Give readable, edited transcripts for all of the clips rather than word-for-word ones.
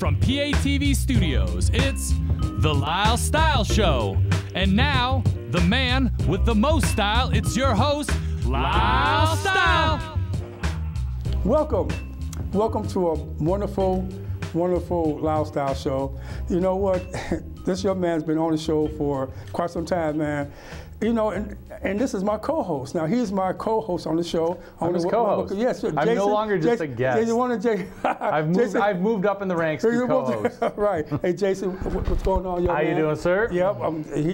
from PATV Studios, it's the Lyle Style Show. And now, the man with the most style, it's your host, Lyle Style. Welcome to a wonderful Lyle Style Show. You know what? This young man's been on the show for quite some time, man. You know, and this is my co-host. Now, he's my co-host on the show. I'm his co-host. Yes, Jason, I'm no longer just a guest. I've moved up in the ranks to co-host. Right. Hey, Jason, what's going on, young man? How you doing, sir? Yep,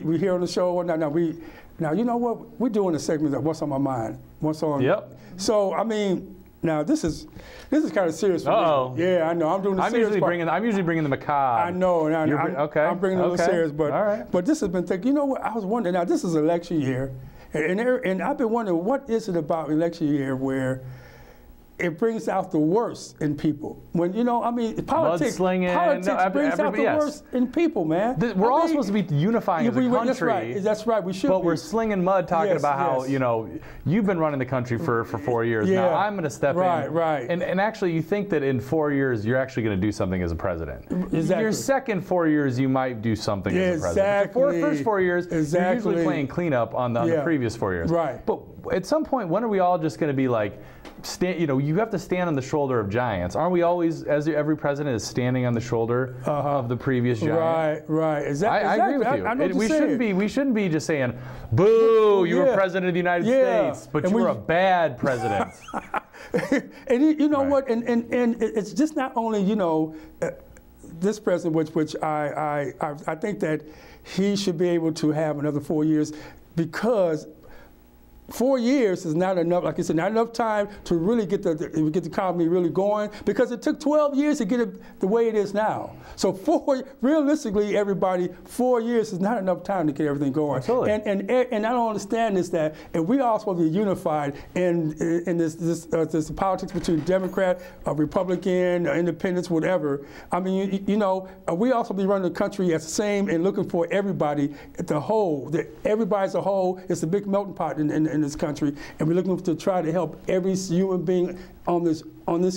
we're here on the show. Now, you know what? We're doing a segment of What's on My Mind. What's on? Yep. So, I mean, now this is kind of serious for me. Yeah, I know. I'm doing the serious part. I'm usually bringing the macabre. I know. Okay. I'm bringing a little serious, but all right. But this has been thinking. You know what? I was wondering. Now this is election year, and I've been wondering what is it about election year where it brings out the worst in people. When politics brings out the worst in people, man. We're all supposed to be unifying as a country. That's right. We should. But we're slinging mud talking about how you've been running the country for 4 years. Yeah. Now I'm going to step in. Right. And actually, you think that in 4 years you're actually going to do something as a president. Exactly. Your second 4 years you might do something as a president. Exactly. The first 4 years you're usually playing cleanup on the previous 4 years. Right. But at some point, when are we all just going to be like? You have to stand on the shoulder of giants. Aren't we always, as every president is standing on the shoulder of the previous giant? Right. Exactly. I agree with you. I know what we shouldn't be just saying, "Boo! You were president of the United States, but you were a bad president." And you know what? And it's just not only this president, which I think that he should be able to have another 4 years, because 4 years is not enough, like I said, not enough time to really get the economy really going, because it took 12 years to get it the way it is now. So realistically, everybody, 4 years is not enough time to get everything going. Absolutely. And I don't understand is that, and we all supposed to be unified in this politics between Democrat, Republican, Independents, whatever. I mean, we also be running the country as the same and looking for everybody, the whole, everybody as a whole. It's a big melting pot in this country, and we're looking to try to help every human being on this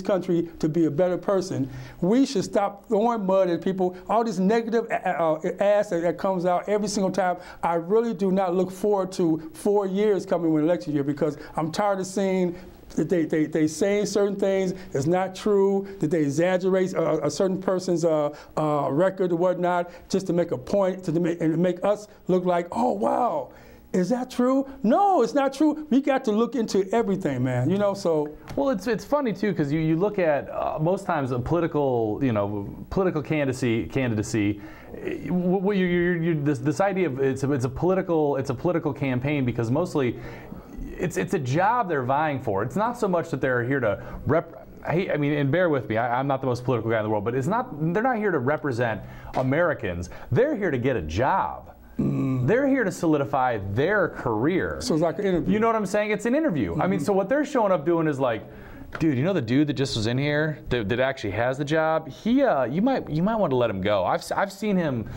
country to be a better person. We should stop throwing mud at people. All this negative ass that comes out every single time. I really do not look forward to 4 years coming with election year, because I'm tired of seeing that they saying certain things is not true, that they exaggerate a certain person's record or whatnot just to make a point, and make us look like, oh wow. Is that true? No, it's not true. We got to look into everything, man. So. Well, it's funny too, because you look at most times a political candidacy. This idea of it's a political campaign, because mostly it's a job they're vying for. It's not so much that they're here to and bear with me, I'm not the most political guy in the world, but they're not here to represent Americans. They're here to get a job. They're here to solidify their career. So it's like an interview. You know what I'm saying? It's an interview. I mean, so what they're showing up doing is like, dude, you know the dude that just was in here that actually has the job? You might want to let him go. I've seen him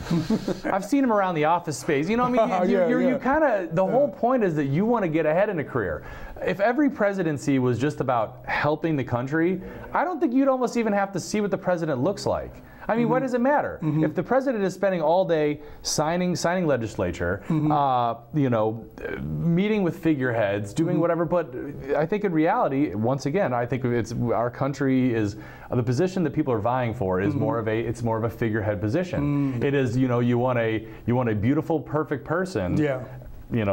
around the office space. You know what I mean? You kind of, the whole point is that you want to get ahead in a career. If every presidency was just about helping the country, I don't think you'd almost even have to see what the president looks like. I mean, what does it matter? If the president is spending all day signing legislature, meeting with figureheads, doing whatever, but I think in reality, once again, I think our country is the position that people are vying for is more of a figurehead position. It is, you want a beautiful, perfect person. Yeah.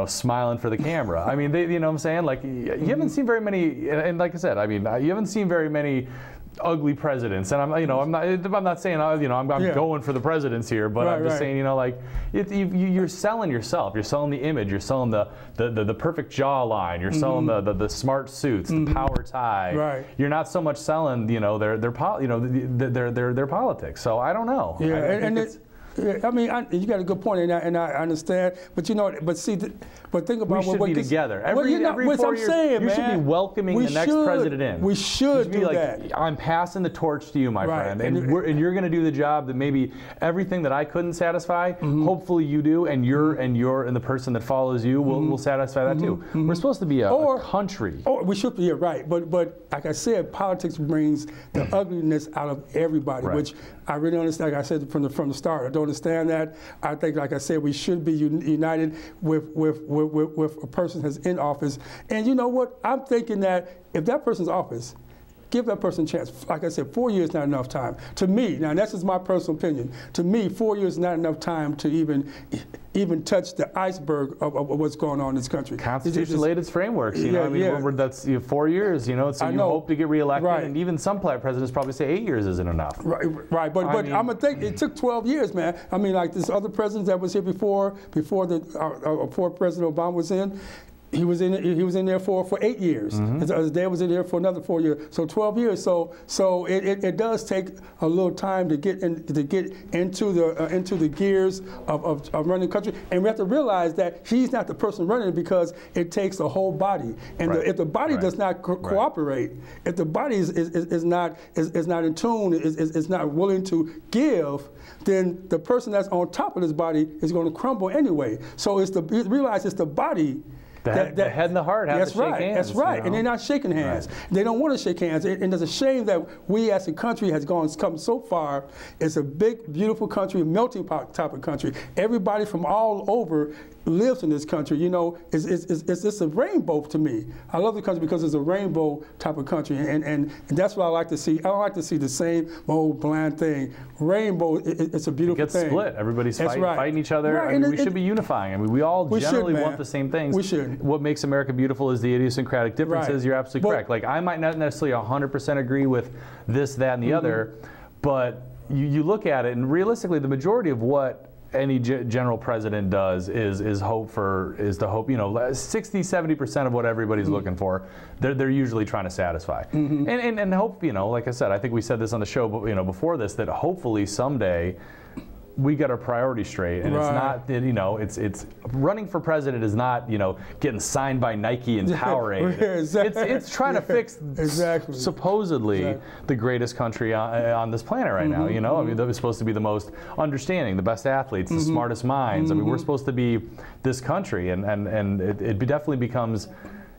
Smiling for the camera. I mean, you know what I'm saying? Like, you haven't seen very many, and like I said, I mean, you haven't seen very many ugly presidents, and I'm not saying I'm going for the presidents here, but I'm just saying you're selling yourself, you're selling the image, you're selling the perfect jawline, you're selling the smart suits, the power tie. Right. You're not so much selling their politics. So I don't know. Yeah, I mean, you got a good point, and I understand. But you know, but see, but think about we should be together. Every 4 years, saying, you man, should be welcoming the next president in. We should do like, that. I'm passing the torch to you, my friend, and you're going to do the job that maybe everything that I couldn't satisfy. Hopefully, you do, and the person that follows you will satisfy that too. We're supposed to be a country. We should be right, but like I said, politics brings the ugliness out of everybody, which I really understand. Like I said from the start, I don't understand that. I think, like I said, we should be united with a person that's in office. And you know what? I'm thinking that if that person's office, give that person a chance. Like I said, 4 years is not enough time. To me, now that's just my personal opinion. To me, 4 years is not enough time to even touch the iceberg of what's going on in this country. Constitution laid its frameworks. You know, I mean, that's 4 years. You know, so you hope to get reelected, and even some presidents probably say 8 years isn't enough. Right. But I'm gonna think it took 12 years, man. I mean, like this other president that was here before President Obama was in. He was in there for 8 years. His dad was in there for another 4 years. So 12 years. So it does take a little time to get into the gears of running the country. And we have to realize that he's not the person running it, because it takes a whole body. And if the body does not cooperate, if the body is not in tune, is not willing to give, then the person that's on top of this body is going to crumble anyway. So realize it's the body. The head and the heart have to shake hands. That's right, you know? and they're not shaking hands. They don't want to shake hands, and it's a shame that we as a country come so far. It's a big, beautiful country, a melting pot type of country. Everybody from all over lives in this country. You know, it's a rainbow to me. I love the country because it's a rainbow type of country, and that's what I like to see. I don't like to see the same old bland thing. Rainbow, it's a beautiful thing. It gets split. Everybody's fighting each other. I mean, we should be unifying. I mean, we all generally want the same things. We should. What makes America beautiful is the idiosyncratic differences. You're absolutely correct. Like, I might not necessarily 100% agree with this, that, and the other, but you look at it, and realistically, the majority of what any general president does is to hope, you know, 60-70% of what everybody's looking for, they're usually trying to satisfy. And hope, you know, like I said, I think we said this on the show, you know, before this, that hopefully someday we got our priorities straight, and it's not, you know, it's running for president is not, you know, getting signed by Nike and Powerade. It's trying to fix supposedly the greatest country on this planet right now. You know, I mean, they're supposed to be the most understanding, the best athletes, the smartest minds. I mean, we're supposed to be this country, and it definitely becomes,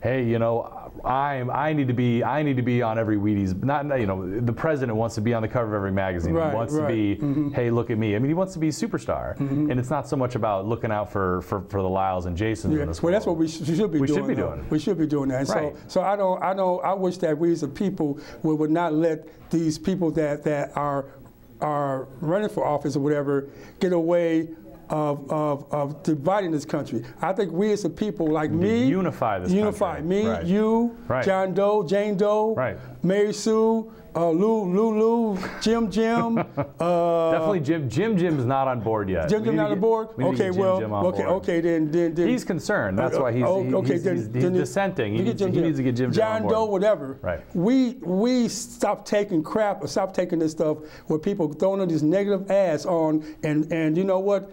hey, you know, I need to be on every Wheaties. Not, you know, the president wants to be on the cover of every magazine. He wants to be, hey, look at me. I mean, he wants to be a superstar, and it's not so much about looking out for the Lyles and Jasons in this world. That's what we should be doing. We should be doing that. Right. So I wish that we as a people would not let these people that are running for office or whatever get away of dividing this country. I think we as a people, like me, unify this country. Me, you, John Doe, Jane Doe, Mary Sue, Lulu, Jim. Definitely Jim's not on board yet. Jim's not on board? Okay, then he's concerned. That's why he's dissenting. He needs to get Jim John on board. Doe, whatever. Right. We stop taking crap or stop taking this stuff where people throwing these negative ads on, and you know what?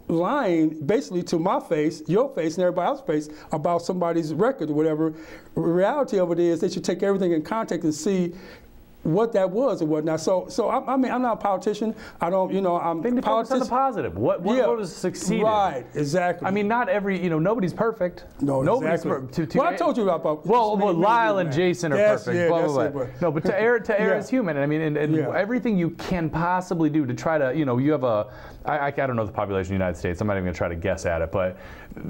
Lying basically to my face, your face, and everybody else's face about somebody's record or whatever. The reality of it is they should take everything in context and see what that was and whatnot. So I mean, I'm not a politician. I don't, you know, I'm focus on the positive. What was succeeded? Right, exactly. I mean, not every, you know, nobody's perfect. No, nobody's perfect. Well, I told you about. Well, Lyle and Jason are perfect. Yeah, blah, blah, blah. No, but to err is human. I mean, and everything you can possibly do to try to, you know, you have I don't know the population of the United States. I'm not even going to try to guess at it, but,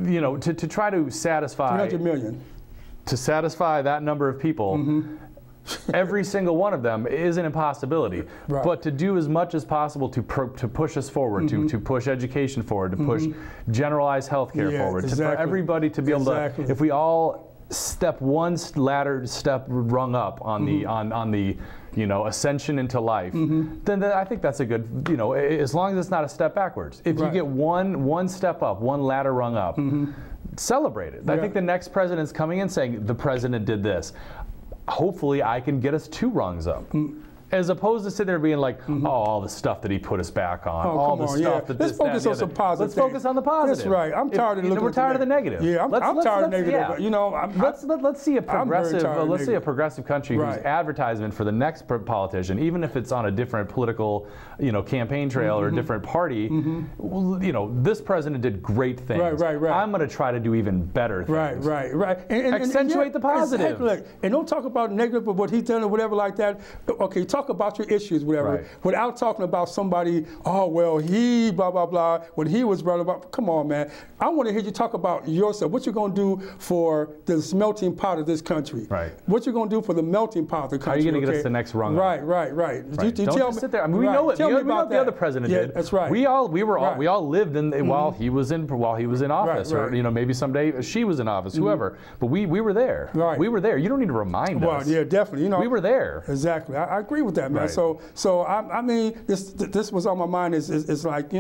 you know, to try to satisfy 300 million. To satisfy that number of people. Every single one of them is an impossibility, but to do as much as possible to push us forward, to push education forward, to push generalized healthcare forward, for everybody to be able to, if we all step one step rung up on the you know, ascension into life, then I think that's a good, you know, as long as it's not a step backwards. If you get one step up, one ladder rung up, celebrate it. I think the next president's coming in saying the president did this. Hopefully I can get us 2 rungs up. as opposed to sitting there being like, oh, all the stuff that he put us back on, Oh, all come the on, stuff yeah. that Let's this, that, focus and on the some other. positive Let's focus things. on the positive. That's right. I'm tired of looking We're at tired of the negative. Yeah, I'm tired of negative. Yeah. You know, let's see a progressive. Let's see a progressive country Right. whose advertisement for the next politician, even if it's on a different political, campaign trail or a different party, this president did great things. Right. I'm going to try to do even better things. Right. And Accentuate the positive. Exactly. And don't talk about negative of what he's done or whatever like that. Okay, talk about your issues, whatever, Right. without talking about somebody, oh, well, he, blah, blah, blah, when he was blah, blah, blah. Come on, man. I want to hear you talk about yourself. What you're going to do for the melting pot of this country. Right. What you're going to do for the melting pot of the country. How are you going to get us the next rung? Right. Don't just sit there. I mean, we know what the other president did. That's right. We all lived in while he was in office, Right. or maybe someday she was in office, whoever. But we were there. Right. We were there. You don't need to remind us. Well, yeah, definitely. We were there. Exactly. I agree with that, man. Right. So I mean, this was on my mind. Is like,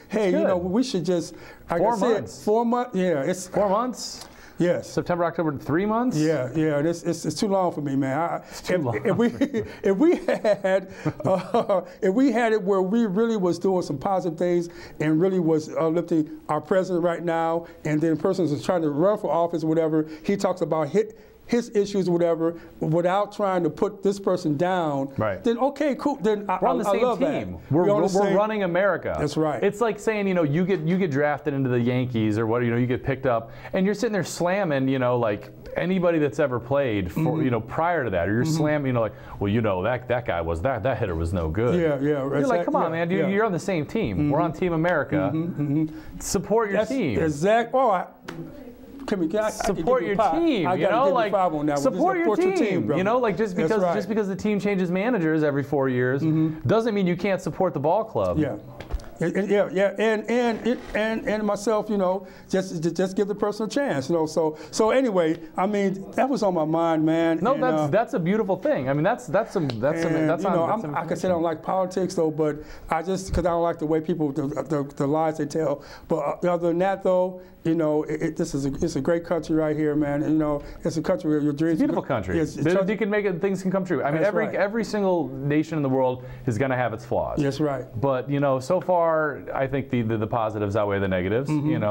hey, we should just. Like 4 I said, months. 4 months. Yeah, it's 4 months. Yes. September, October, 3 months. Yeah. It's too long for me, man. long. If we had it where we really was doing some positive things and really was lifting our president right now, and then the person is trying to run for office or whatever, he talks about his issues or whatever, without trying to put this person down, right. Then okay, cool. Then we're on the same love team. That. We're running America. That's right. It's like saying, you get drafted into the Yankees or what, you get picked up, and you're sitting there slamming, like anybody that's ever played for, prior to that, or you're slamming, that guy was that hitter was no good. Yeah. You're like, come on, man, dude, you're on the same team. We're on Team America. Support your team. Exactly. Support your team, support your team, just because the team changes managers every 4 years doesn't mean you can't support the ball club. Yeah. And myself, just give the person a chance, So anyway, I mean, that was on my mind, man. No, that's a beautiful thing. I mean, that's like I said, I don't like politics though, but because I don't like the way people the lies they tell. But other than that though, it's a great country right here, man. And, it's a country where your dreams. It's a beautiful country. You can make it. Things can come true. I mean, every single nation in the world is going to have its flaws. That's right. But so far, I think the positives outweigh the negatives. I'm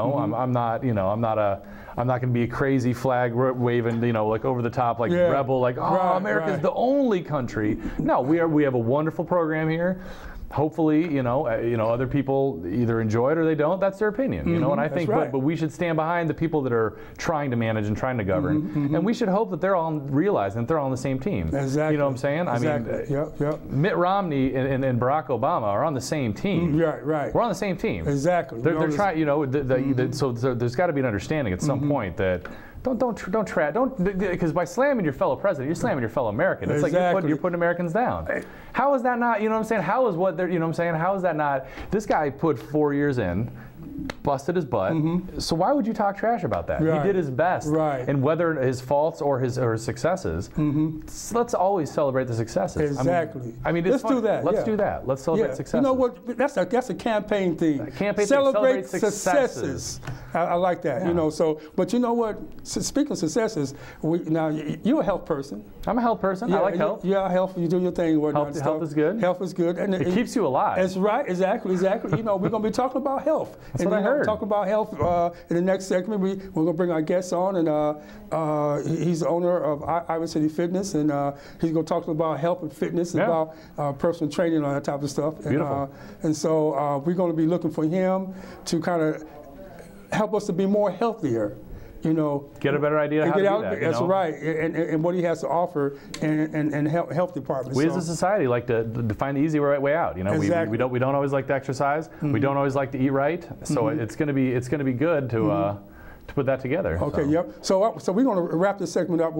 not going to be a crazy flag waving, like over the top, like rebel, like America's the only country. No, we have a wonderful program here. Hopefully, other people either enjoy it or they don't. That's their opinion, And I think, but we should stand behind the people that are trying to manage and trying to govern, and we should hope that they're all realizing that they're all on the same team. Exactly. You know what I'm saying? Exactly. I mean, Mitt Romney and Barack Obama are on the same team. Right. We're on the same team. Exactly. They're trying. So there's got to be an understanding at some point that. Don't because by slamming your fellow president, you're slamming your fellow American. It's like you're putting Americans down. How is that not? You know what I'm saying? How is what they're? You know what I'm saying? How is that not? This guy put 4 years in, busted his butt. So why would you talk trash about that? Right. He did his best. Right. And whether his faults or his successes, let's always celebrate the successes. Exactly. I mean let's do that. Let's do that. Let's celebrate successes. You know what? That's a campaign thing. Celebrate successes. I like that. Yeah. But you know what? Speaking of successes, now you're a health person. I'm a health person. I like health. Yeah, health. You do your thing. Health is good. Health is good, and it keeps you alive. That's right. Exactly. We're going to be talking about health. That's what I heard. Talking about health in the next segment. We're going to bring our guest on, and he's the owner of Iowa City Fitness, and he's going to talk about health and fitness, about personal training and all that type of stuff. Beautiful. And so we're going to be looking for him to kind of help us to be more healthier. Get a better idea how to do that. That's right, and what he has to offer in health departments. We as a society like to find the easy way out. Exactly. We don't always like to exercise. We don't always like to eat right. So it's going to be good to put that together. Okay. Yep. So we're going to wrap this segment up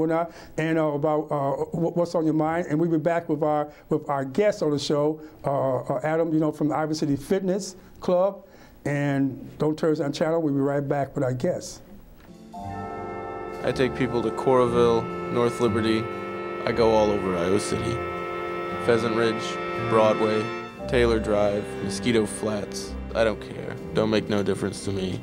and about what's on your mind, and we'll be back with our guest on the show, Adam. From the Iowa City Fitness Club, and don't turn us on channel. We'll be right back with our guests. I take people to Coraville, North Liberty. I go all over Iowa City. Pheasant Ridge, Broadway, Taylor Drive, Mosquito Flats. I don't care. Don't make no difference to me.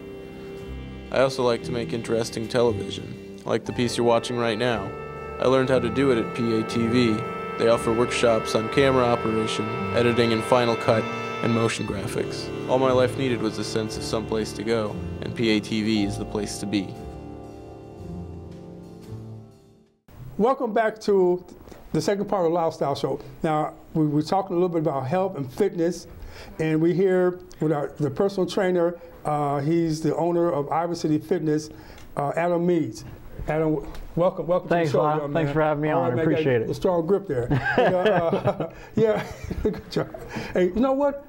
I also like to make interesting television, like the piece you're watching right now. I learned how to do it at PATV. They offer workshops on camera operation, editing and Final Cut, and motion graphics. All my life needed was a sense of someplace to go, and PATV is the place to be. Welcome back to the second part of the Lyle Style Show. Now, we're talking a little bit about health and fitness, and we're here with the personal trainer. He's the owner of Iowa City Fitness, Adam Meads. Adam, welcome Thanks, to the show. Lyle. Thanks for having me on. I appreciate it. A strong grip there. Yeah, good job. Hey, you know what?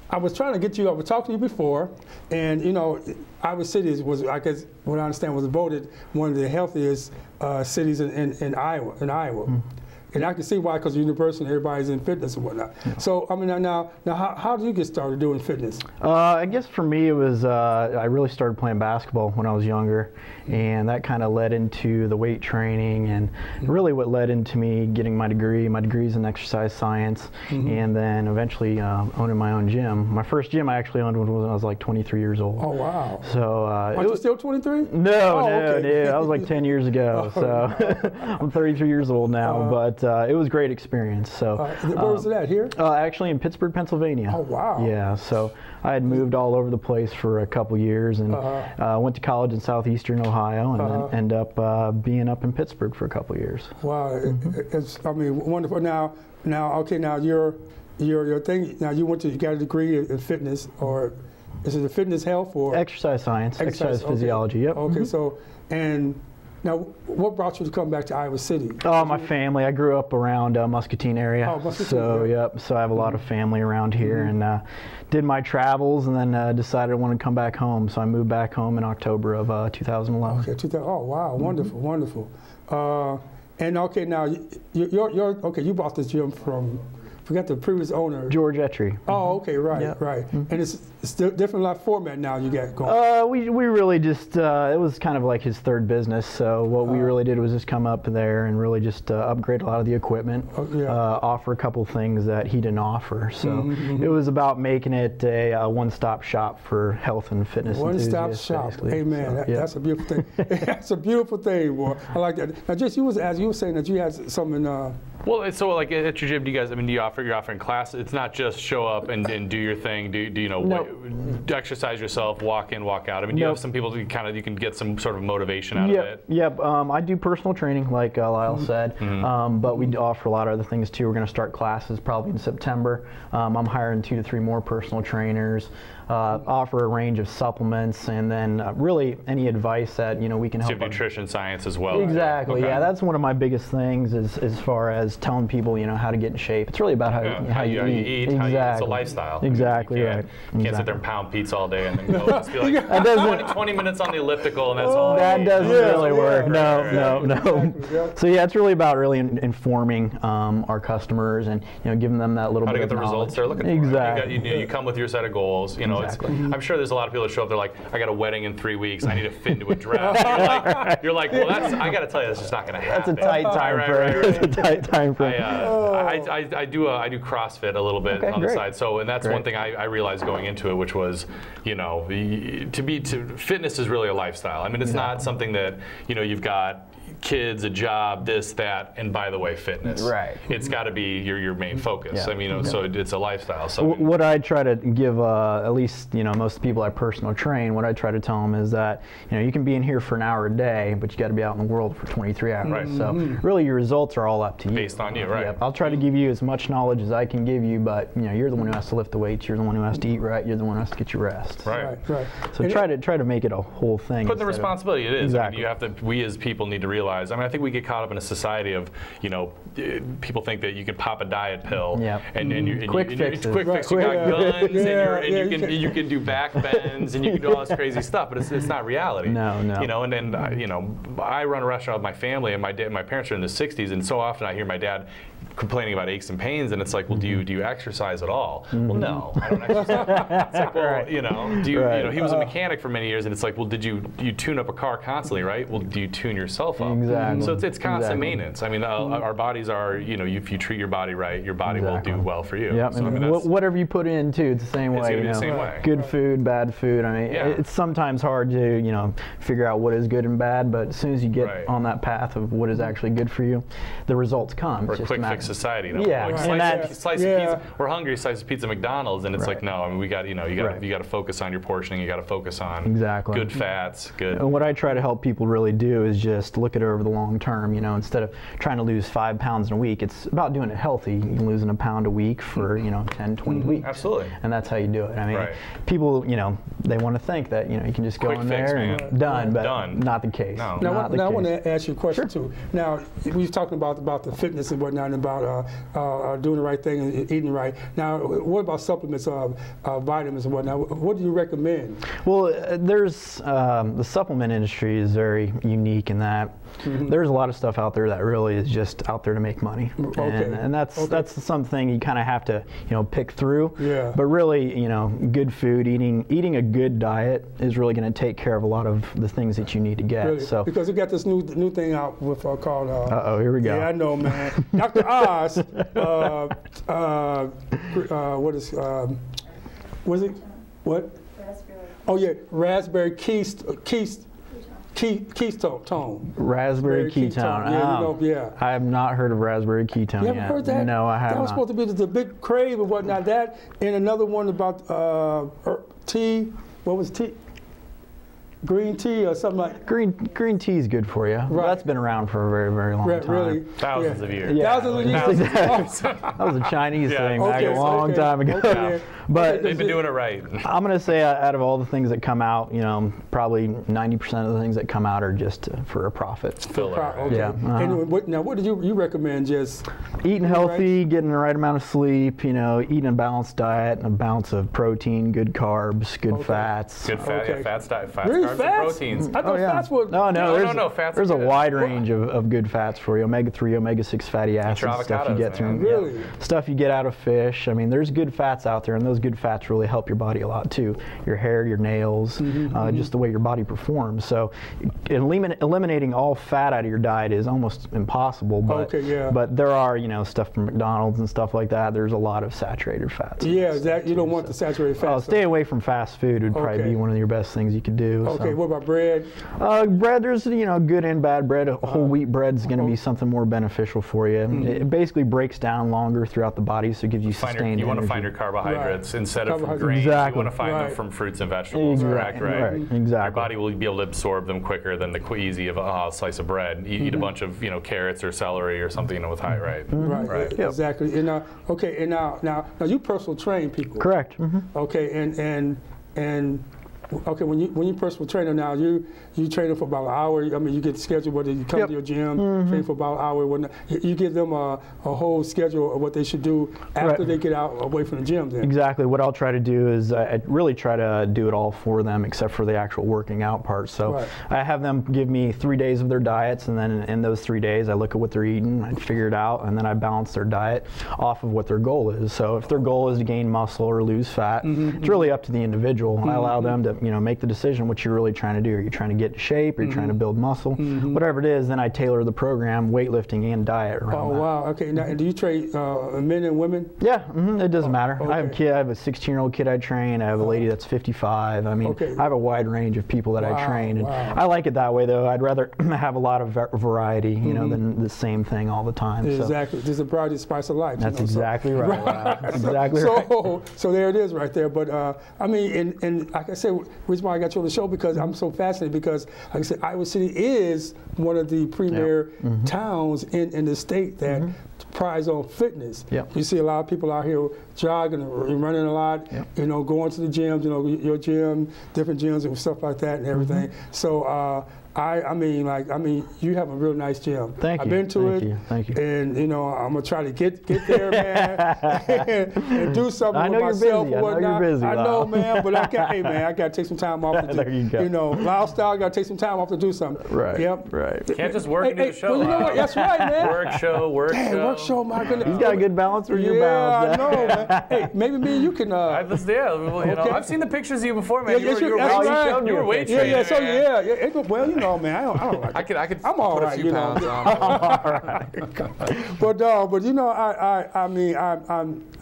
I was trying to get you. I was talking to you before, and you know, Iowa City was, I guess, what I understand, was voted one of the healthiest cities in Iowa. And I can see why, because university and everybody's in fitness and whatnot. Yeah. So, I mean, now, how did you get started doing fitness? I guess for me, it was, I really started playing basketball when I was younger, and that kind of led into the weight training, and really what led into me getting my degree. My degree is in exercise science, and then eventually owning my own gym. My first gym I actually owned when I was like 23 years old. Oh, wow. So, Are you still 23? No, okay. That was like 10 years ago. So I'm 33 years old now, but it was a great experience. So where was it at, here? Actually in Pittsburgh, Pennsylvania. Oh, wow. Yeah, so I had moved all over the place for a couple years, and went to college in southeastern Ohio, and then end up being up in Pittsburgh for a couple years. Wow, it's, I mean, wonderful. Now, okay, now your thing. Now you got a degree in fitness, or is it a fitness health or exercise science, exercise physiology? Yep. Okay, so and. Now, what brought you to come back to Iowa City? Oh, my family. I grew up around Muscatine area. Oh, Muscatine. So, yep. So I have a lot of family around here, and did my travels, and then decided I wanted to come back home. So I moved back home in October of 2011. Okay, oh wow, wonderful, wonderful. And okay, now you bought this gym from. Forgot the previous owner. George Etry. Oh, okay, right, Yep. right. And it's different like format now you got going. We really just, it was kind of like his third business, so what we really did was just come up there and really just upgrade a lot of the equipment, offer a couple things that he didn't offer. So it was about making it a one-stop shop for health and fitness enthusiasts. One-stop shop, basically. amen. So, that's a beautiful thing. That's a beautiful thing, boy. I like that. Now, Jess, you were saying that you had something. Well, so like at your gym, do you guys? I mean, you're offering classes. It's not just show up and do your thing. Do you know exercise yourself, walk in, walk out? I mean, you have some people who you can get some sort of motivation out of it. Yep. I do personal training, like Lyle said, but we offer a lot of other things too. We're going to start classes probably in September. I'm hiring 2 to 3 more personal trainers. Offer a range of supplements, and then really any advice that we can help. So you have nutrition science as well. Exactly. Okay. Yeah, that's one of my biggest things as far as telling people how to get in shape. It's really about how you eat. Exactly. It's a lifestyle. Exactly. Right. You can't sit there and pound pizza all day and then go just be like 20 minutes on the elliptical and that's all. That doesn't really work. No. So yeah, it's really about informing our customers and giving them that little bit of knowledge. How to get the results they're looking for. Exactly. You come with your set of goals. Exactly. I'm sure there's a lot of people that show up. They're like, I got a wedding in 3 weeks. I need to fit into a dress. You're like, well, I got to tell you, that's just not going to happen. That's a tight time frame. That's a tight time frame. I do CrossFit a little bit on the side. So, and that's one thing I realized going into it, which was, fitness is really a lifestyle. I mean, it's not something that you've got kids, a job, this, that, and by the way, fitness. Right. It's got to be your main focus. I mean, so it's a lifestyle. So what I try to give, at least most people I personal train, what I try to tell them is that you can be in here for an hour a day, but you got to be out in the world for 23 hours. Right. So really, your results are all up to you. Based on you, right? Yep. I'll try to give you as much knowledge as I can give you, but you're the one who has to lift the weights. You're the one who has to eat right. You're the one who has to get your rest. Right. So try to make it a whole thing. Put the responsibility. It is. Exactly. I mean, we as people need to realize. I mean, I think we get caught up in a society of, people think that you can pop a diet pill and quick fix. You got guns and you can do back bends and you can do all this crazy stuff, but it's not reality. No. And then I run a restaurant with my family, and my parents are in the 60s, and so often I hear my dad complaining about aches and pains, and it's like, well, do you exercise at all? Well, no, I don't exercise. It's like, well, he was a mechanic for many years, and it's like, well, did you tune up a car constantly, right? Well, do you tune yourself up? Exactly. So it's constant maintenance. I mean, our bodies are, if you treat your body right, your body will do well for you. Yep. So, whatever you put in too, it's the same way. It's gonna be the same way. Good food, bad food. I mean, it's sometimes hard to figure out what is good and bad, but as soon as you get on that path of what is actually good for you, the results come. Or a quick perfect society. Yeah, like and slice of pizza. We're hungry. Slice of pizza, McDonald's, and it's like no. I mean, we got you got to focus on your portioning. You got to focus on good fats. Good. And what I try to help people really do is just look at it over the long term. You know, instead of trying to lose 5 pounds in a week, it's about doing it healthy. You can losing a pound a week for 10, 20 weeks. Absolutely. And that's how you do it. I mean, people they want to think that you can just go in there and done, but not the case. No. Now I want to ask you a question too. Now we've talked about the fitness and whatnot, and about doing the right thing and eating right. Now, what about supplements, vitamins and whatnot? What do you recommend? Well, there's the supplement industry is very unique in that there's a lot of stuff out there that really is just out there to make money, and that's something you kind of have to pick through. Yeah. But really, good food, eating a good diet is really going to take care of a lot of the things that you need to get. Really? So because we got this new thing out with called. Here we go. Yeah, I know, man. Dr. Oz. Was it what? Raspberry. Oh yeah, raspberry ketone. Raspberry ketone. Yeah, I have not heard of raspberry ketone you yet. haven't heard that? No, I haven't. That was supposed to be the big crave and whatnot. That and another one about tea. What was tea? Green tea or something like green tea is good for you. Right. Well, that's been around for a very, very long time. Really? Thousands of years. Yeah. Thousands of years. That was a Chinese thing back Okay, a long time ago. Okay. But They've been doing it right. I'm going to say out of all the things that come out, probably 90% of the things that come out are just for a profit. Filler. Okay. Yeah. And what do you recommend? Just eating healthy, getting the right amount of sleep, eating a balanced diet, and a balance of protein, good carbs, good fats. Good fat, fats, really? carbs, Fats? and proteins. I thought fats were... No, fats there's are a good. wide range of good fats for you. Omega-3, omega-6 fatty acids, stuff you get through. Really? Stuff you get out of fish. I mean, there's good fats out there, and those good fats really help your body a lot too. Your hair, your nails, just the way your body performs. So eliminating all fat out of your diet is almost impossible, but but there are, stuff from McDonald's and stuff like that. There's a lot of saturated fats. Yeah, you don't want the saturated fats. Stay away from fast food would probably be one of your best things you could do. Okay, what about bread? Bread, there's good and bad bread. Whole wheat bread's going to be something more beneficial for you. It basically breaks down longer throughout the body, so it gives you sustained energy. You want to find your carbohydrates instead of from grains. Exactly. You want to find them from fruits and vegetables, correct? Right. Exactly. Your body will be able to absorb them quicker than the easy of a slice of bread. You eat a bunch of carrots or celery or something with high Right. Exactly. And now you personal train people. Correct. Okay, and okay, when you personal trainer now, you train them for about an hour. I mean, you get scheduled whether you come to your gym, train for about an hour. Whatnot. You give them a whole schedule of what they should do after they get out away from the gym. Then. Exactly. What I'll try to do is I really try to do it all for them, except for the actual working out part. So I have them give me 3 days of their diets, and then in those 3 days, I look at what they're eating, I figure it out, and then I balance their diet off of what their goal is. So if their goal is to gain muscle or lose fat, it's really up to the individual. I allow them to make the decision what you're really trying to do. Are you trying to get in shape? Are you trying to build muscle? Whatever it is, then I tailor the program, weightlifting and diet around that. Wow. Okay. Now, do you train men and women? Yeah. It doesn't matter. I have a kid. I have a 16-year-old kid I train. I have a lady that's 55. I mean, I have a wide range of people that I train, and I like it that way. Though I'd rather have a lot of variety, than the same thing all the time. Exactly. There's a variety of spice of life. That's exactly right. Exactly right. So there it is, right there. But I mean, and like I said, reason why I got you on the show because I'm so fascinated because, like I said, Iowa City is one of the premier towns in the state that prize on fitness. You see a lot of people out here jogging and running a lot, going to the gyms, your gym, different gyms and stuff like that and everything. So I mean, you have a real nice gym. Thank you. I've been to Thank you. And I'm gonna try to get there, man, and do something with myself or whatnot. I know you're busy. I know, man, but I gotta take some time off to do. There you go. Lyle style, gotta take some time off to do something. Right. Yep. Right. Can't just work and do the show. Well, you know what? That's right, man. Work show. Work show. My goodness. He's got a good balance, or you're balanced. Yeah, I know, man. Hey, maybe me and you can. I've seen the pictures of you before, man. Yeah, You were weight training. Yeah. So yeah. Well, man, I don't like I could I'm all put right, a few pounds on. All right. But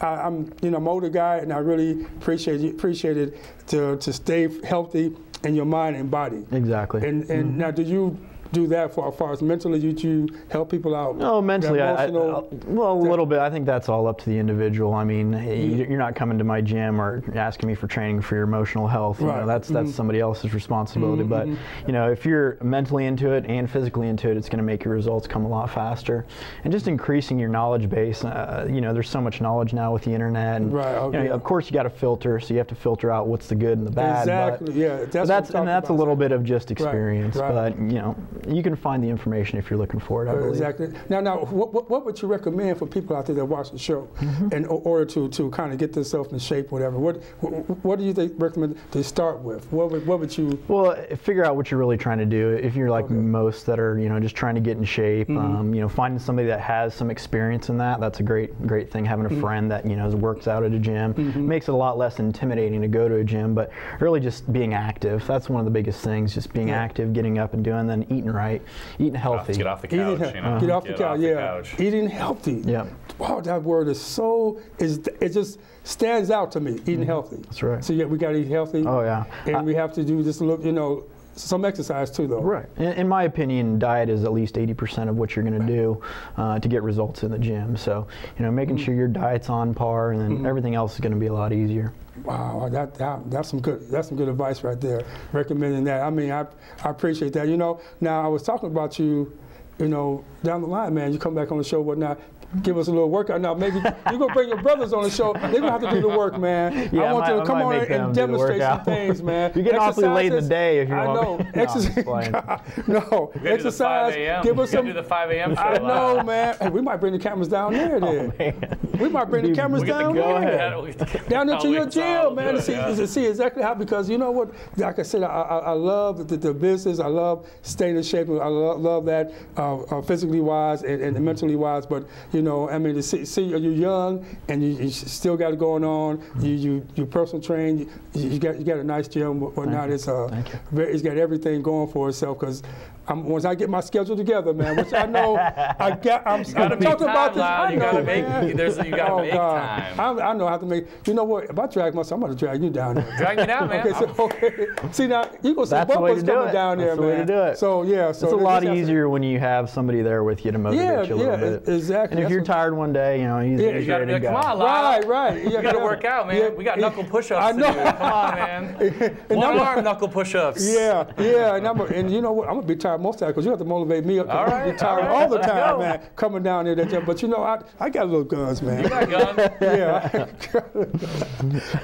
I'm an older guy, and I really appreciate it to stay healthy in your mind and body. Exactly. And now, do you do that for as far as mentally? You help people out? No, mentally, well, a little bit. I think that's all up to the individual. I mean, you're not coming to my gym or asking me for training for your emotional health. You know, that's somebody else's responsibility. But you know, if you're mentally into it and physically into it, it's going to make your results come a lot faster. And just increasing your knowledge base. You know, there's so much knowledge now with the internet. And, you know, of course, you got to filter. So you have to filter out what's the good and the bad. Exactly. But, that's a little bit of just experience. But you know, you can find the information if you're looking for it. I believe. Exactly. Now, what would you recommend for people out there that watch the show in order to kind of get themselves in shape, whatever? What do you recommend to start with? What would you? Well, figure out what you're really trying to do. If you're like most that are, you know, just trying to get in shape, you know, finding somebody that has some experience in that. That's a great thing. Having a friend that, you know, works out at a gym makes it a lot less intimidating to go to a gym. But really, just being active. That's one of the biggest things. Just being active, getting up and doing, then eating right, eating healthy. Get off the couch. Get off the couch. Eating healthy. Yeah. Wow, that word is so it just stands out to me. Eating healthy. That's right. So yeah, we got to eat healthy. Oh yeah. And we have to do just a little, you know, some exercise too, though. Right. In my opinion, diet is at least 80% of what you're going to do to get results in the gym. So, you know, making sure your diet's on par, and then everything else is going to be a lot easier. Wow, that's some good advice right there. Recommending that. I mean, I appreciate that. You know, now I was talking about you know, down the line, man. You come back on the show, whatnot. Give us a little workout. Now, maybe you're going to bring your brothers on the show. They're going to have to do the work, man. Yeah, I want them to come on and demonstrate some things, man. You're getting awfully late in the day if you want. I know. Exercise. Give us some. Do the 5 a.m. show. I know, man. Hey, we might bring the cameras down there then. We might bring the cameras down there. Down into your gym, man, to see exactly how, because you know what, like I said, I love the business. I love staying in shape. I love that physically wise and mentally wise. But you know, I mean, to see you're young and you still got it going on. You personal train. You got a nice gym. Whatnot. It's got everything going for itself. Because once I get my schedule together, man, which I know I'm talking about this. I know, you gotta make time. I know I have to make. You know what? If I drag myself, I'm gonna drag you down there. Drag me down, man. Okay. See now, you gonna see both of us coming down there, man. That's the way to do it. So yeah, it's a lot easier when you have somebody there with you to motivate you a little bit. Exactly. And if you're tired one day, you know, he's ready to go. Come on, Lyle. Right. You gotta work out, man. We got knuckle push-ups to do. Come on, man. One arm knuckle push-ups. Yeah. And you know what? I'm gonna be tired most of the time because you have to motivate me. All right. I'm tired all the time, man. Coming down there, but you know, I got little guns, man. You got guns. Yeah.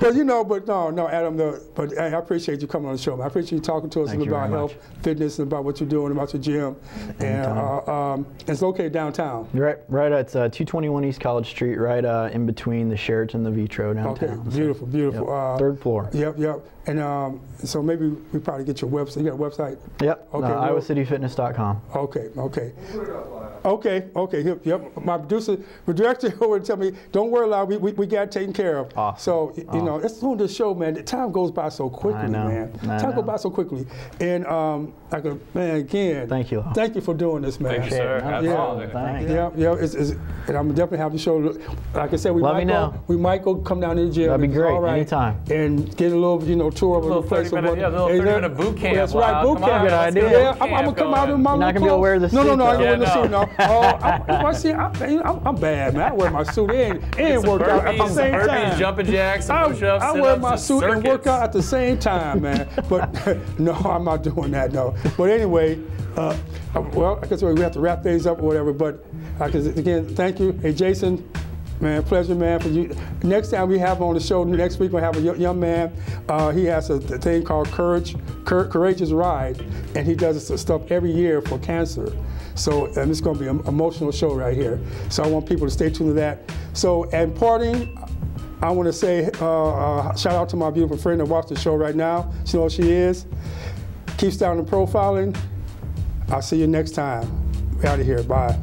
But you know, no, Adam. But I appreciate you coming on the show, man. I appreciate you talking to us about health, fitness, and about what you're doing, about your gym. And it's located downtown. Right at 221 East College Street, right in between the Sheraton and the Vitro downtown. Okay, beautiful. Yep. Third floor. Yep. And so maybe we probably get your website. You got a website? Yep. Okay. IowaCityFitness.com. Okay. Yep. My director over tell me, don't worry, Lyle, we got it taken care of. Awesome. So you know, it's on this show, man. The time goes by so quickly, man. Time goes by so quickly. And man, again, thank you. Thank you for doing this, man. Thank you, sir. Absolutely. Thanks. Yeah. And I'm definitely have the show. Like I said, we might go come down to the gym. That'd be great. Right, anytime. And get a little, you know, tour of the place. A little 30-minute boot camp. That's right, boot camp. Good idea. Yeah, I'm gonna come out in my. You're not gonna be able to wear the suit. No, I ain't wearing the suit. No. I'm bad, man. I wear my suit and work out at the same time. Jumping jacks, push-ups, I wear my suit and work out at the same time, man. But no, I'm not doing that. No. But anyway, well, I guess we have to wrap things up or whatever. But again, thank you. Hey, Jason. Man, pleasure, man. For you. Next time we have on the show, next week we'll have a young man. He has a thing called Courageous Ride, and he does this stuff every year for cancer. So, and it's going to be an emotional show right here. So I want people to stay tuned to that. So, in parting, I want to say shout out to my beautiful friend that watches the show right now. She knows who she is. Keep styling and profiling. I'll see you next time. We're out of here. Bye.